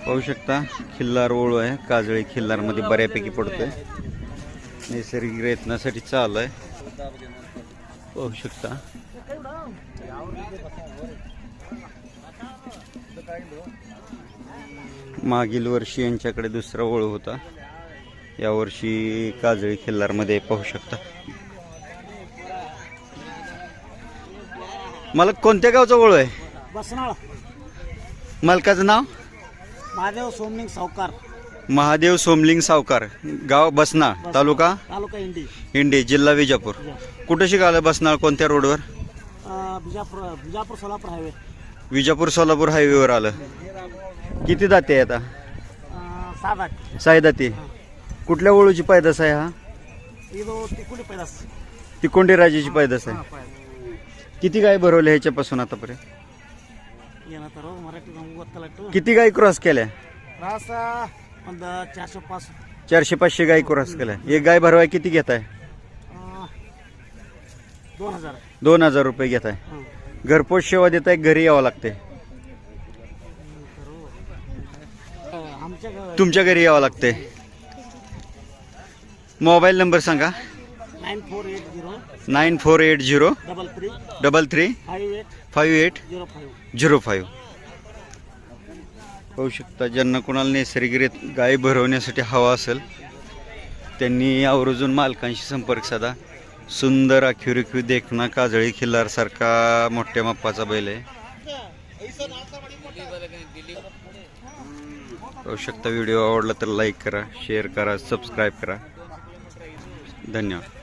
पाहू शकता खिल्लार ओळू आहे, काजळी खिल्लार मध्ये बऱ्यापैकी पडतोय, नैसर्गिक रेतनासाठी चालू आहे. पाहू शकता मागील वर्षी यांच्याकडे दुसरा ओळू होता, यावर्षी काजळी खिल्लार मध्ये पाहू शकता. मला कोणत्या गावचा ओळू आहे? बसनाळ. मालकाचं नाव? महादेव सोमलिंग सावकार. महादेव सोमलिंग सावकार, गाव बसना, तालुका इंडी, इंडी, जिल्हा विजापूर. कुठं शिकालं बसनाळ? कोणत्या रोडवर? बिजापूर सोलापूर हायवे. विजापूर सोलापूर हायवेवर आलं. किती दाते आहे आता? 6 दाते. कुठल्या ओळूची पैदास आहे हा? तिकुडी पैदास. तिकोंडी राजाची पैदास आहे. किती गाय भरवल्या ह्याच्यापासून आतापर्यंत? किती गाय क्रॉस केल्या? 400-500 गाय क्रॉस केल्या. एक गाय भरवाय किती घेताय? 2000 रुपये घेताय. घरपोच सेवा देताय, घरी यावं लागते? तुमच्या घरी यावं लागते. मोबाईल नंबर सांगा. 9480 33 5805. पाहू शकता, ज्यांना कोणाला नैसर्गिक गाय भरवण्यासाठी हवा असेल त्यांनी आवर्जून मालकांशी संपर्क साधा. सुंदर आखीव देखना काजळी खिल्लार सारखा मोठ्या मापाचा बैल आहे. पाहू शकता. व्हिडिओ आवडला तर लाईक करा, शेअर करा, सबस्क्राईब करा. धन्यवाद.